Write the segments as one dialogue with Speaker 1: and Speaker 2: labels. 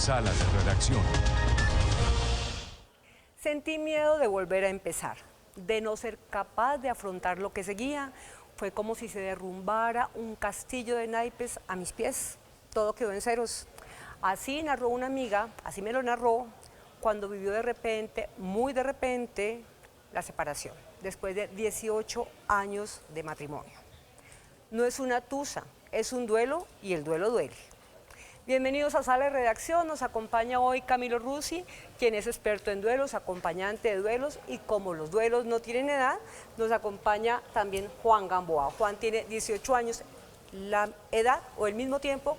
Speaker 1: Sala de Redacción.
Speaker 2: Sentí miedo de volver a empezar, de no ser capaz de afrontar lo que seguía. Fue como si se derrumbara un castillo de naipes a mis pies. Todo quedó en ceros. Así narró una amiga, así me lo narró, cuando vivió de repente, muy de repente, la separación, después de 18 años de matrimonio. No es una tusa, es un duelo y el duelo duele. Bienvenidos a Sala de Redacción, nos acompaña hoy Camilo Rusi, quien es experto en duelos, acompañante de duelos, y como los duelos no tienen edad, nos acompaña también Juan Gamboa. Juan tiene 18 años, la edad o el mismo tiempo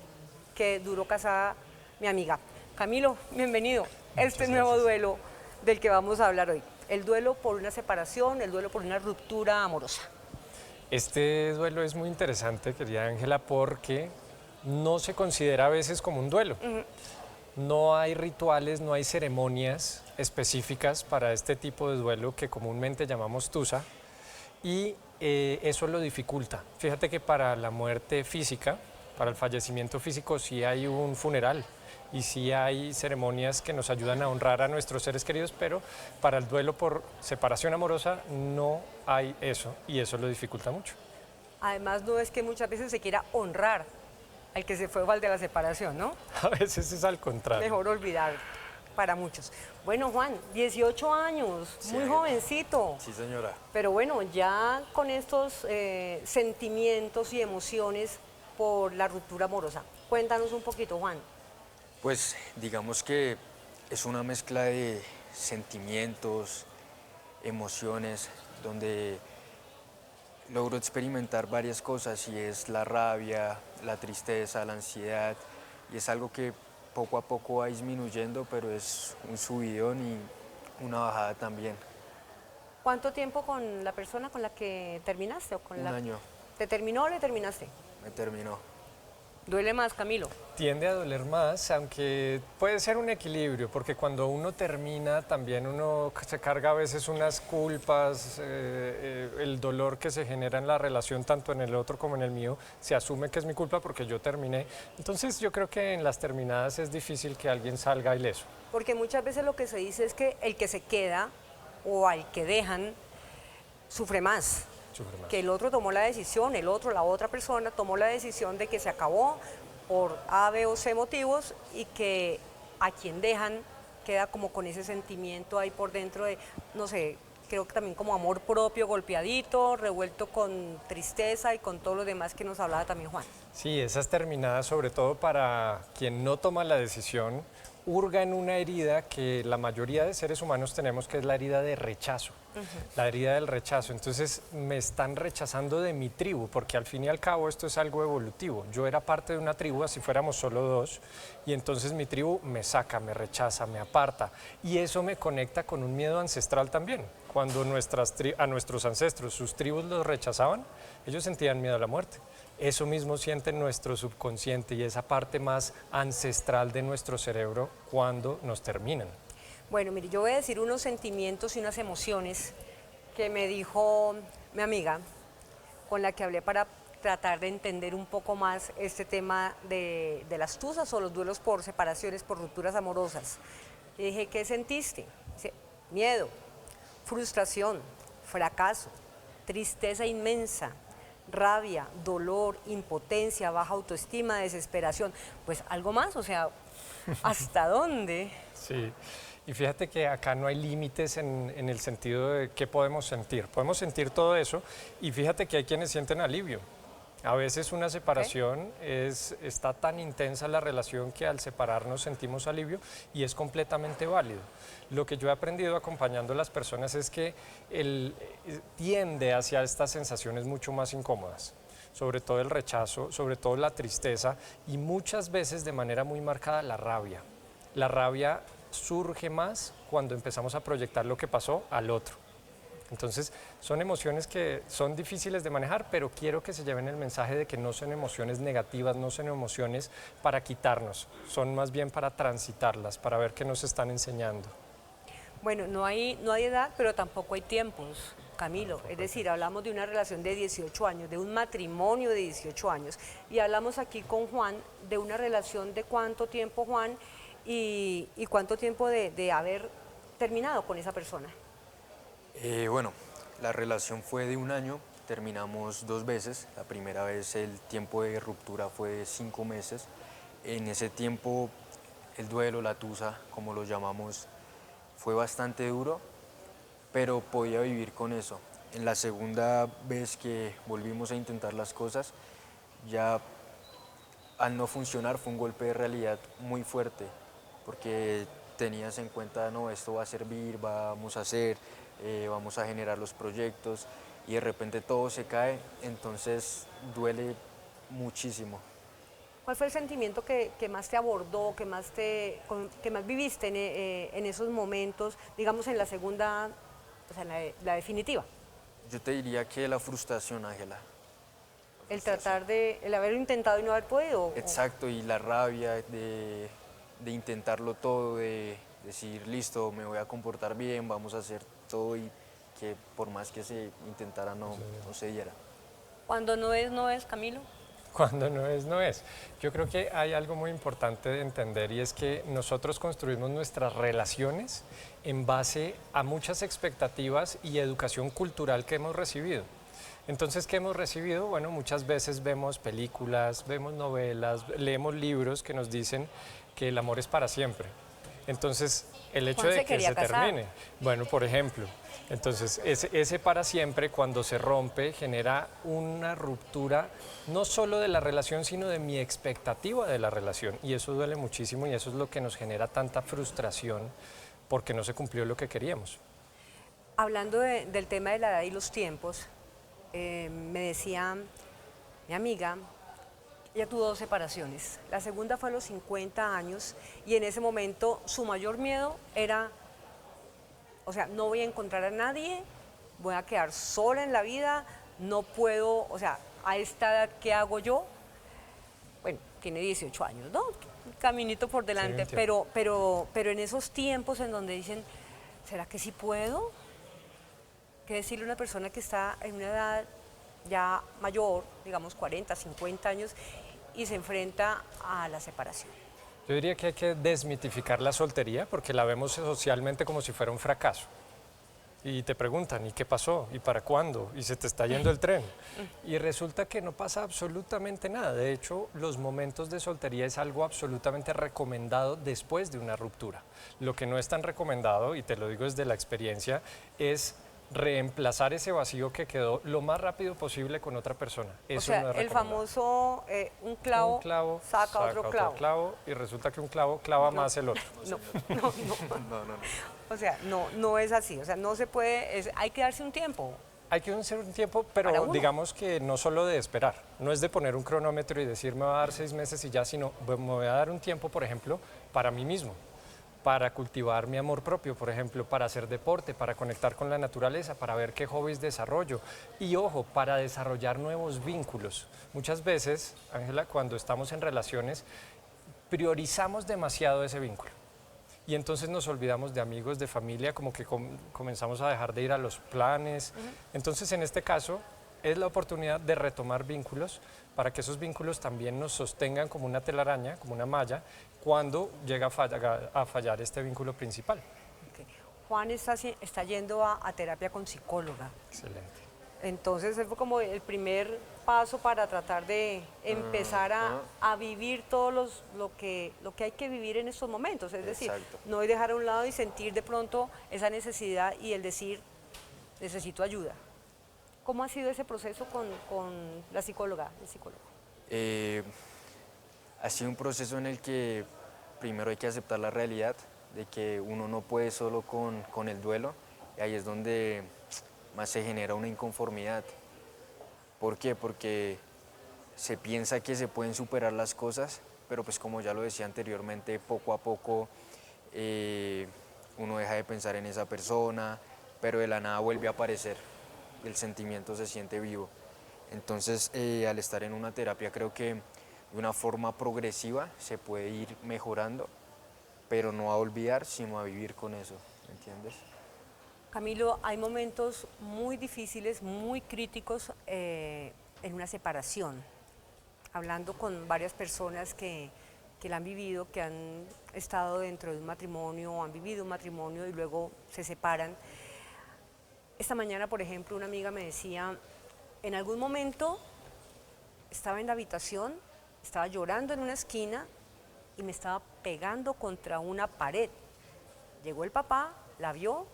Speaker 2: que duró casada mi amiga. Camilo, bienvenido a este nuevo duelo del que vamos a hablar hoy. El duelo por una separación, el duelo por una ruptura amorosa.
Speaker 3: Este duelo es muy interesante, querida Ángela, porque no se considera a veces como un duelo. No hay rituales, no hay ceremonias específicas para este tipo de duelo que comúnmente llamamos tusa, y eso lo dificulta. Fíjate que para la muerte física, para el fallecimiento físico, sí hay un funeral y sí hay ceremonias que nos ayudan a honrar a nuestros seres queridos, pero para el duelo por separación amorosa no hay eso, y eso lo dificulta mucho.
Speaker 2: Además, no es que muchas veces se quiera honrar al que se fue al de la separación, ¿no?
Speaker 3: A veces es al contrario.
Speaker 2: Mejor olvidar para muchos. Bueno, Juan, 18 años,
Speaker 4: Sí,
Speaker 2: muy jovencito.
Speaker 4: Sí, señora.
Speaker 2: Pero bueno, ya con estos sentimientos y emociones por la ruptura amorosa. Cuéntanos un poquito, Juan.
Speaker 4: Pues digamos que es una mezcla de sentimientos, emociones, donde logro experimentar varias cosas, y es la rabia, la tristeza, la ansiedad, y es algo que poco a poco va disminuyendo, pero es un subidón y una bajada también.
Speaker 2: ¿Cuánto tiempo con la persona con la que terminaste?
Speaker 4: Un año
Speaker 2: ¿Te terminó o le terminaste?
Speaker 4: me terminó.
Speaker 2: ¿Duele más, Camilo?
Speaker 3: Tiende a doler más, aunque puede ser un equilibrio, porque cuando uno termina también uno se carga a veces unas culpas, el dolor que se genera en la relación, tanto en el otro como en el mío, se asume que es mi culpa porque yo terminé. Entonces yo creo que en las terminadas es difícil que alguien salga ileso.
Speaker 2: Porque muchas veces lo que se dice es que el que se queda o al que dejan sufre más. Que el otro tomó la decisión, la otra persona tomó la decisión de que se acabó por A, B o C motivos, y que a quien dejan queda como con ese sentimiento ahí por dentro de, no sé, creo que también como amor propio golpeadito, revuelto con tristeza y con todo lo demás que nos hablaba también Juan.
Speaker 3: Sí, esas terminadas, sobre todo para quien no toma la decisión, hurga en una herida que la mayoría de seres humanos tenemos, que es la herida de rechazo, la herida del rechazo. Entonces me están rechazando de mi tribu, porque al fin y al cabo esto es algo evolutivo. Yo era parte de una tribu, así fuéramos solo dos, y entonces mi tribu me saca, me rechaza, me aparta, y eso me conecta con un miedo ancestral también. Cuando a nuestros ancestros, sus tribus los rechazaban, ellos sentían miedo a la muerte. Eso mismo siente nuestro subconsciente y esa parte más ancestral de nuestro cerebro cuando nos terminan.
Speaker 2: Bueno, mire, yo voy a decir unos sentimientos y unas emociones que me dijo mi amiga, con la que hablé para tratar de entender un poco más este tema de las tusas o los duelos por separaciones, por rupturas amorosas. Le dije, ¿qué sentiste? Dice, miedo, frustración, fracaso, tristeza inmensa, rabia, dolor, impotencia, baja autoestima, desesperación. Pues algo más, o sea, ¿hasta dónde?
Speaker 3: Sí, y fíjate que acá no hay límites en el sentido de qué podemos sentir. Podemos sentir todo eso, y fíjate que hay quienes sienten alivio. A veces una separación está tan intensa la relación que al separarnos sentimos alivio, y es completamente válido. Lo que yo he aprendido acompañando a las personas es que tiende hacia estas sensaciones mucho más incómodas, sobre todo el rechazo, sobre todo la tristeza, y muchas veces de manera muy marcada la rabia. La rabia surge más cuando empezamos a proyectar lo que pasó al otro. Entonces, son emociones que son difíciles de manejar, pero quiero que se lleven el mensaje de que no son emociones negativas, no son emociones para quitarnos, son más bien para transitarlas, para ver qué nos están enseñando.
Speaker 2: Bueno, no hay edad, pero tampoco hay tiempos, Camilo. Es decir, hablamos de una relación de 18 años, de un matrimonio de 18 años. Y hablamos aquí con Juan de una relación de cuánto tiempo, Juan, y cuánto tiempo de haber terminado con esa persona.
Speaker 4: Bueno, la relación fue de 1 año, terminamos 2 veces. La primera vez el tiempo de ruptura fue de 5 meses. En ese tiempo el duelo, la tusa, como lo llamamos, fue bastante duro, pero podía vivir con eso. En la segunda vez que volvimos a intentar las cosas, ya al no funcionar fue un golpe de realidad muy fuerte, porque tenías en cuenta, no, esto va a servir, vamos a hacer, vamos a generar los proyectos y de repente todo se cae, entonces duele muchísimo.
Speaker 2: ¿Cuál fue el sentimiento que más te abordó, que más viviste en esos momentos, digamos en la segunda, o sea, en la definitiva?
Speaker 4: Yo te diría que la frustración, Ángela.
Speaker 2: El haberlo intentado y no haber podido.
Speaker 4: Exacto, y la rabia de intentarlo todo, de decir, listo, me voy a comportar bien, vamos a hacer todo y que por más que se intentara no se diera.
Speaker 2: Cuando no es, Camilo.
Speaker 3: Cuando no es, no es. Yo creo que hay algo muy importante de entender y es que nosotros construimos nuestras relaciones en base a muchas expectativas y educación cultural que hemos recibido. Entonces, ¿qué hemos recibido? Bueno, muchas veces vemos películas, vemos novelas, leemos libros que nos dicen que el amor es para siempre. Entonces, el hecho
Speaker 2: Juan
Speaker 3: de
Speaker 2: se
Speaker 3: que
Speaker 2: quería
Speaker 3: se
Speaker 2: casar.
Speaker 3: termine, bueno, por ejemplo, entonces ese para siempre cuando se rompe genera una ruptura no solo de la relación, sino de mi expectativa de la relación. Y eso duele muchísimo y eso es lo que nos genera tanta frustración porque no se cumplió lo que queríamos.
Speaker 2: Hablando del tema de la edad y los tiempos, me decía mi amiga, ella tuvo 2 separaciones. La segunda fue a los 50 años y en ese momento su mayor miedo era, o sea, no voy a encontrar a nadie, voy a quedar sola en la vida, no puedo, o sea, a esta edad, ¿qué hago yo? Bueno, tiene 18 años, ¿no? Un caminito por delante,
Speaker 3: entiendo.
Speaker 2: pero en esos tiempos en donde dicen, ¿será que sí puedo? ¿Qué decirle a una persona que está en una edad ya mayor, digamos 40, 50 años, y se enfrenta a la separación?
Speaker 3: Yo diría que hay que desmitificar la soltería porque la vemos socialmente como si fuera un fracaso. Y te preguntan, ¿y qué pasó? ¿Y para cuándo? ¿Y se te está yendo el tren? Y resulta que no pasa absolutamente nada. De hecho, los momentos de soltería es algo absolutamente recomendado después de una ruptura. Lo que no es tan recomendado, y te lo digo desde la experiencia, es reemplazar ese vacío que quedó lo más rápido posible con otra persona.
Speaker 2: O
Speaker 3: Eso
Speaker 2: sea,
Speaker 3: no es
Speaker 2: el
Speaker 3: recomendado.
Speaker 2: famoso un clavo saca otro clavo.
Speaker 3: Y resulta que un clavo clava más el otro.
Speaker 2: No, no, no. O sea, no es así. O sea, no se puede, hay que darse un tiempo.
Speaker 3: Hay que hacer un tiempo,
Speaker 2: Para
Speaker 3: pero
Speaker 2: uno.
Speaker 3: digamos que no solo de esperar, no es de poner un cronómetro y decir me va a dar 6 meses y ya, sino me voy a dar un tiempo, por ejemplo, para mí mismo, para cultivar mi amor propio, por ejemplo, para hacer deporte, para conectar con la naturaleza, para ver qué hobbies desarrollo y, ojo, para desarrollar nuevos vínculos. Muchas veces, Ángela, cuando estamos en relaciones, priorizamos demasiado ese vínculo. Y entonces nos olvidamos de amigos, de familia, como que comenzamos a dejar de ir a los planes. Entonces, en este caso, es la oportunidad de retomar vínculos para que esos vínculos también nos sostengan como una telaraña, como una malla, cuando llega a fallar este vínculo principal.
Speaker 2: Ok. Juan está yendo a terapia con psicóloga.
Speaker 3: Excelente.
Speaker 2: Entonces, ese fue como el primer paso para tratar de empezar a vivir todo lo que hay que vivir en estos momentos. Es decir,
Speaker 4: Exacto.
Speaker 2: no es dejar a un lado y sentir de pronto esa necesidad y el decir, necesito ayuda. ¿Cómo ha sido ese proceso con la psicóloga, el psicólogo?
Speaker 4: Ha sido un proceso en el que primero hay que aceptar la realidad de que uno no puede solo con el duelo, y ahí es donde más se genera una inconformidad. ¿Por qué? Porque se piensa que se pueden superar las cosas, pero pues como ya lo decía anteriormente, poco a poco uno deja de pensar en esa persona, pero de la nada vuelve a aparecer, el sentimiento se siente vivo. Entonces, al estar en una terapia, creo que de una forma progresiva se puede ir mejorando, pero no a olvidar, sino a vivir con eso, ¿me entiendes?
Speaker 2: Camilo, hay momentos muy difíciles, muy críticos en una separación. Hablando con varias personas que que la han vivido, que han estado dentro de un matrimonio, han vivido un matrimonio y luego se separan. Esta mañana, por ejemplo, una amiga me decía, en algún momento estaba en la habitación, estaba llorando en una esquina y me estaba pegando contra una pared. Llegó el papá, la vio,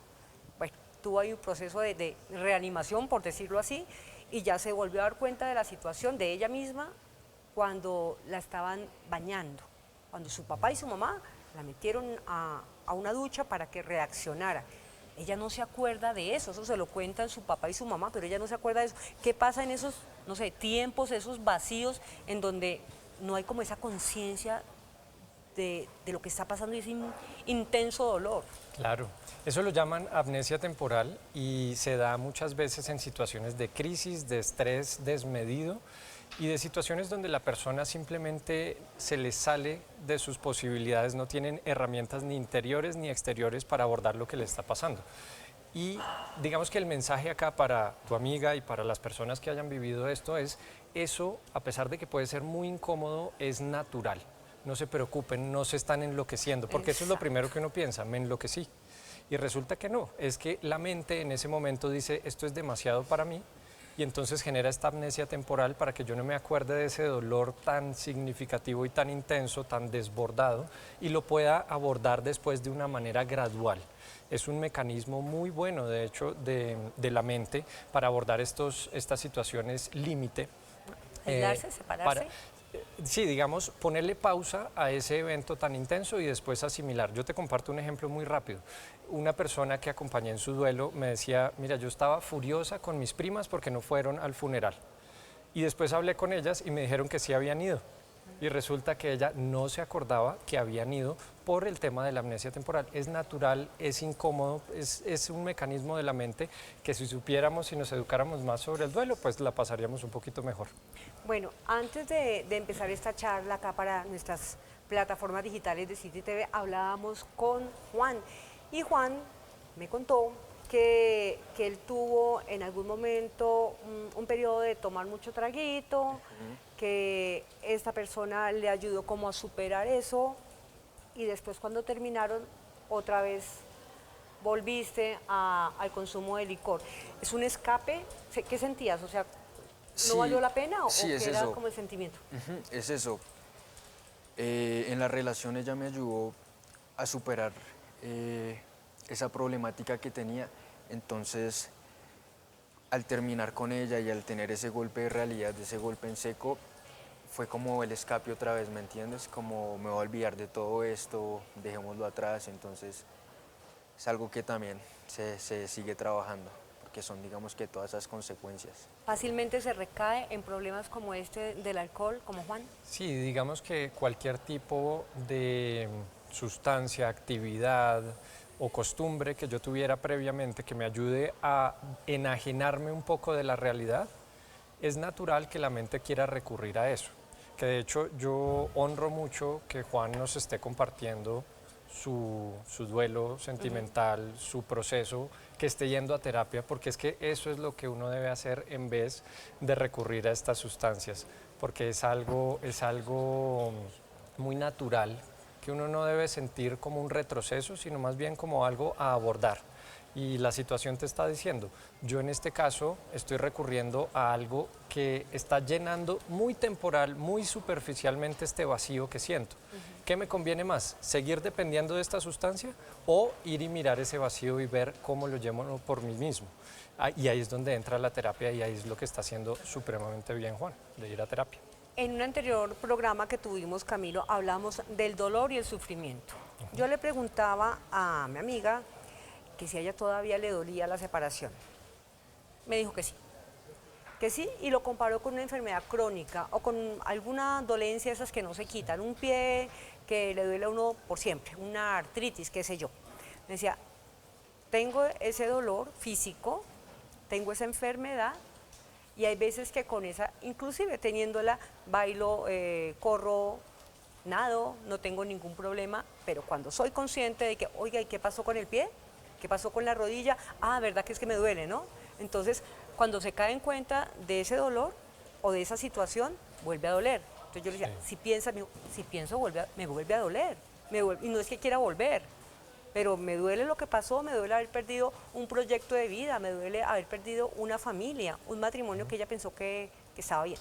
Speaker 2: bueno, tuvo ahí un proceso de reanimación, por decirlo así, y ya se volvió a dar cuenta de la situación de ella misma cuando la estaban bañando, cuando su papá y su mamá la metieron a una ducha para que reaccionara. Ella no se acuerda de eso se lo cuentan su papá y su mamá, pero ella no se acuerda de eso. ¿Qué pasa en esos, no sé, tiempos, esos vacíos en donde no hay como esa conciencia de lo que está pasando y ese intenso dolor?
Speaker 3: Claro, eso lo llaman amnesia temporal y se da muchas veces en situaciones de crisis, de estrés desmedido y de situaciones donde la persona simplemente se le sale de sus posibilidades, no tienen herramientas ni interiores ni exteriores para abordar lo que le está pasando. Y digamos que el mensaje acá para tu amiga y para las personas que hayan vivido esto es, eso, a pesar de que puede ser muy incómodo, es natural. No se preocupen, no se están enloqueciendo, porque eso es lo primero que uno piensa, me enloquecí. Y resulta que no, es que la mente en ese momento dice, esto es demasiado para mí, y entonces genera esta amnesia temporal para que yo no me acuerde de ese dolor tan significativo y tan intenso, tan desbordado, y lo pueda abordar después de una manera gradual. Es un mecanismo muy bueno, de hecho, de la mente para abordar estas situaciones límite.
Speaker 2: Aislarse, separarse.
Speaker 3: Sí, digamos, ponerle pausa a ese evento tan intenso y después asimilar. Yo te comparto un ejemplo muy rápido. Una persona que acompañé en su duelo me decía, mira, yo estaba furiosa con mis primas porque no fueron al funeral. Y después hablé con ellas y me dijeron que sí habían ido. Y resulta que ella no se acordaba que habían ido por el tema de la amnesia temporal. Es natural, es incómodo, es un mecanismo de la mente que si supiéramos y nos educáramos más sobre el duelo, pues la pasaríamos un poquito mejor.
Speaker 2: Bueno, antes de empezar esta charla acá para nuestras plataformas digitales de City TV, hablábamos con Juan. Y Juan me contó que él tuvo en algún momento un periodo de tomar mucho traguito, que esta persona le ayudó como a superar eso y después cuando terminaron otra vez volviste al consumo de licor. ¿Es un escape? ¿Qué sentías? O sea, ¿no valió la pena o
Speaker 4: sí,
Speaker 2: qué
Speaker 4: es
Speaker 2: era
Speaker 4: eso.
Speaker 2: como el sentimiento?
Speaker 4: Es eso. En la relación ella me ayudó a superar esa problemática que tenía. Entonces, al terminar con ella y al tener ese golpe de realidad, ese golpe en seco, fue como el escape otra vez, ¿me entiendes? Como me voy a olvidar de todo esto, dejémoslo atrás. Entonces, es algo que también se sigue trabajando, porque son, digamos, que todas esas consecuencias.
Speaker 2: ¿Fácilmente se recae en problemas como este del alcohol, como Juan?
Speaker 3: Sí, digamos que cualquier tipo de sustancia, actividad o costumbre que yo tuviera previamente que me ayude a enajenarme un poco de la realidad, es natural que la mente quiera recurrir a eso. Que de hecho yo honro mucho que Juan nos esté compartiendo su duelo sentimental, su proceso, que esté yendo a terapia, porque es que eso es lo que uno debe hacer en vez de recurrir a estas sustancias, porque es algo muy natural que uno no debe sentir como un retroceso, sino más bien como algo a abordar. Y la situación te está diciendo, yo en este caso estoy recurriendo a algo que está llenando muy temporal, muy superficialmente este vacío que siento. ¿Qué me conviene más? ¿Seguir dependiendo de esta sustancia o ir y mirar ese vacío y ver cómo lo llevo por mí mismo? Y ahí es donde entra la terapia y ahí es lo que está haciendo supremamente bien Juan, de ir a terapia.
Speaker 2: En un anterior programa que tuvimos, Camilo, hablamos del dolor y el sufrimiento. Yo le preguntaba a mi amiga que si a ella todavía le dolía la separación. Me dijo que sí, y lo comparó con una enfermedad crónica o con alguna dolencia esas que no se quitan, un pie que le duele a uno por siempre, una artritis, qué sé yo. Me decía, tengo ese dolor físico, tengo esa enfermedad, y hay veces que con esa, inclusive teniéndola, bailo, corro, nado, no tengo ningún problema, pero cuando soy consciente de que, oiga, ¿y qué pasó con el pie? ¿Qué pasó con la rodilla? Ah, verdad que es que me duele, ¿no? Entonces, cuando se cae en cuenta de ese dolor o de esa situación, vuelve a doler. Entonces yo le decía,
Speaker 3: Sí.
Speaker 2: si piensas, me dijo, si pienso, me vuelve a doler. Y no es que quiera volver, pero me duele lo que pasó, me duele haber perdido un proyecto de vida, me duele haber perdido una familia, un matrimonio que ella pensó que estaba bien.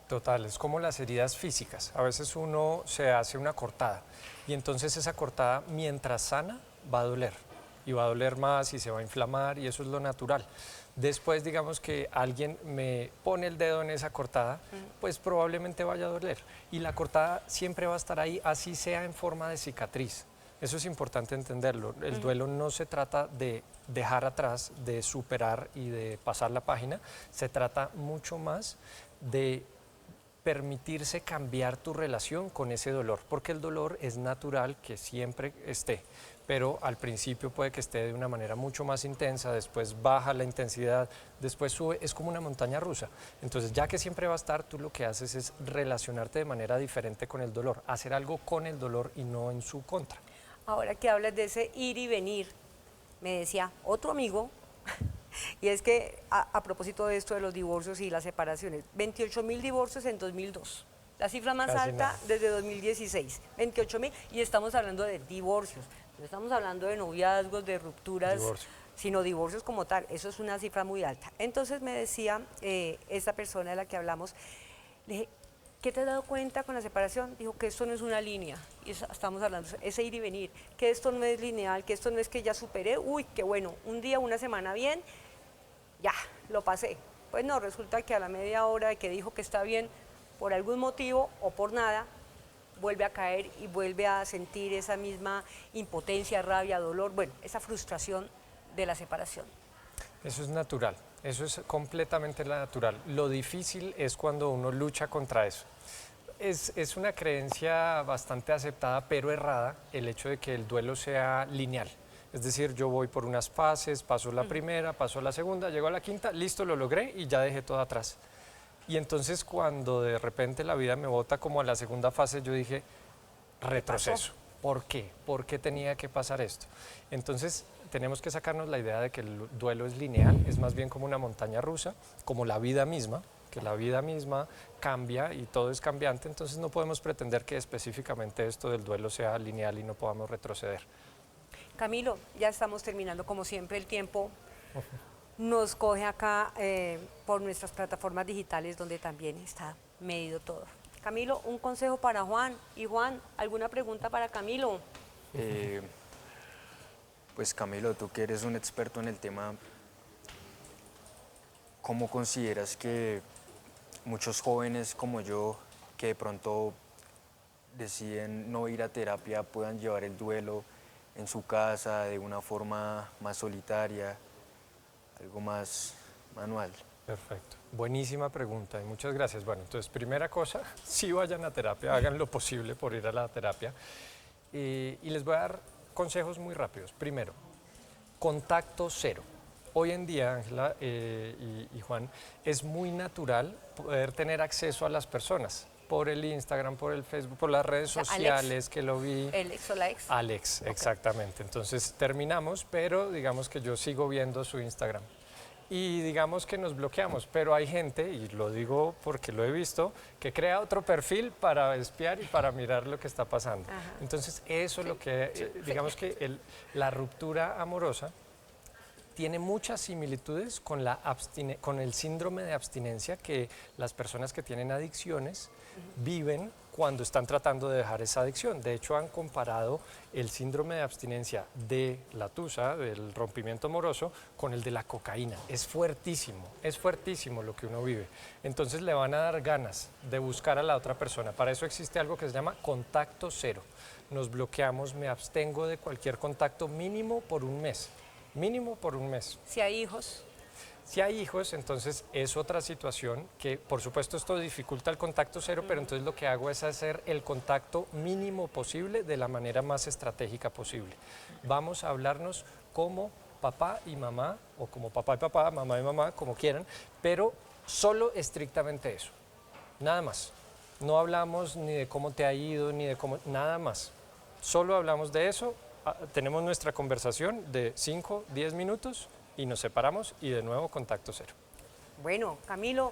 Speaker 3: Total, es como las heridas físicas. A veces uno se hace una cortada y entonces esa cortada, mientras sana, va a doler. Y va a doler más y se va a inflamar y eso es lo natural. Después, digamos que alguien me pone el dedo en esa cortada, pues probablemente vaya a doler. Y la cortada siempre va a estar ahí, así sea en forma de cicatriz. Eso es importante entenderlo. El duelo no se trata de dejar atrás, de superar y de pasar la página. Se trata mucho más de permitirse cambiar tu relación con ese dolor, porque el dolor es natural que siempre esté, pero al principio puede que esté de una manera mucho más intensa, después baja la intensidad, después sube, es como una montaña rusa. Entonces, ya que siempre va a estar, tú lo que haces es relacionarte de manera diferente con el dolor, hacer algo con el dolor y no en su contra.
Speaker 2: Ahora que hablas de ese ir y venir, me decía otro amigo, y es que a propósito de esto de los divorcios y las separaciones, 28.000 divorcios en 2002. La cifra más
Speaker 3: Casi
Speaker 2: alta
Speaker 3: nada.
Speaker 2: desde 2016, 28.000, y estamos hablando de divorcios, no estamos hablando de noviazgos, de rupturas,
Speaker 3: Divorcio.
Speaker 2: sino divorcios como tal, eso es una cifra muy alta. Entonces me decía esta persona de la que hablamos, le dije, ¿qué te has dado cuenta con la separación? Dijo que esto no es una línea, y estamos hablando de ese ir y venir, que esto no es lineal, que esto no es que ya superé, uy, qué bueno, un día, una semana bien, ya, lo pasé. Pues no, resulta que a la media hora de que dijo que está bien, por algún motivo o por nada, vuelve a caer y vuelve a sentir esa misma impotencia, rabia, dolor, bueno, esa frustración de la separación.
Speaker 3: Eso es natural, eso es completamente natural. Lo difícil es cuando uno lucha contra eso. Es una creencia bastante aceptada, pero errada, el hecho de que el duelo sea lineal. Es decir, yo voy por unas fases, paso la primera, paso la segunda, llego a la quinta, listo, lo logré y ya dejé todo atrás. Y entonces cuando de repente la vida me bota como a la segunda fase, yo dije, retroceso. ¿Por qué? ¿Por qué tenía que pasar esto? Entonces tenemos que sacarnos la idea de que el duelo es lineal, es más bien como una montaña rusa, como la vida misma, que la vida misma cambia y todo es cambiante, entonces no podemos pretender que específicamente esto del duelo sea lineal y no podamos retroceder.
Speaker 2: Camilo, ya estamos terminando, como siempre el tiempo nos coge acá por nuestras plataformas digitales donde también está medido todo. Camilo, un consejo para Juan. Y Juan, ¿alguna pregunta para Camilo?
Speaker 4: Pues Camilo, tú que eres un experto en el tema, ¿cómo consideras que muchos jóvenes como yo, que de pronto deciden no ir a terapia, puedan llevar el duelo en su casa de una forma más solitaria, algo más manual?
Speaker 3: Perfecto. Buenísima pregunta y muchas gracias. Bueno, entonces, primera cosa, sí vayan a terapia, hagan lo posible por ir a la terapia. Y les voy a dar consejos muy rápidos. Primero, contacto cero. Hoy en día, Ángela y Juan, es muy natural poder tener acceso a las personas por el Instagram, por el Facebook, por las redes
Speaker 2: sea,
Speaker 3: sociales,
Speaker 2: Alex.
Speaker 3: que lo vi.
Speaker 2: ¿Alex o la ex?
Speaker 3: Alex, exactamente. Entonces terminamos, pero digamos que yo sigo viendo su Instagram. Y digamos que nos bloqueamos, pero hay gente, y lo digo porque lo he visto, que crea otro perfil para espiar y para mirar lo que está pasando.
Speaker 2: Ajá.
Speaker 3: Entonces eso es lo que, digamos que la ruptura amorosa tiene muchas similitudes con, con el síndrome de abstinencia que las personas que tienen adicciones viven cuando están tratando de dejar esa adicción. De hecho, han comparado el síndrome de abstinencia de la tusa, del rompimiento amoroso, con el de la cocaína. Es fuertísimo lo que uno vive. Entonces le van a dar ganas de buscar a la otra persona. Para eso existe algo que se llama contacto cero. Nos bloqueamos, me abstengo de cualquier contacto mínimo por un mes. Mínimo por un mes.
Speaker 2: Si hay hijos.
Speaker 3: Si hay hijos, entonces es otra situación que, por supuesto, esto dificulta el contacto cero, pero entonces lo que hago es hacer el contacto mínimo posible de la manera más estratégica posible. Vamos a hablarnos como papá y mamá, o como papá y papá, mamá y mamá, como quieran, pero solo estrictamente eso, nada más. No hablamos ni de cómo te ha ido, ni de cómo, nada más. Solo hablamos de eso, tenemos nuestra conversación de 5, 10 minutos, y nos separamos y de nuevo contacto cero.
Speaker 2: Bueno, Camilo,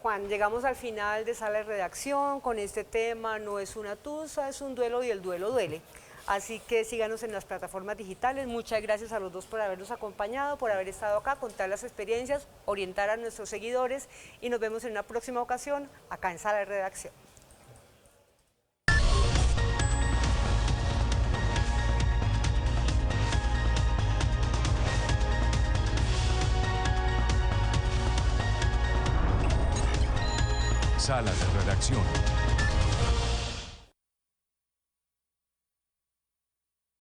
Speaker 2: Juan, llegamos al final de Sala de Redacción con este tema, no es una tusa, es un duelo y el duelo duele. Así que síganos en las plataformas digitales. Muchas gracias a los dos por habernos acompañado, por haber estado acá, contar las experiencias, orientar a nuestros seguidores y nos vemos en una próxima ocasión acá en Sala de Redacción.
Speaker 1: Sala de Redacción.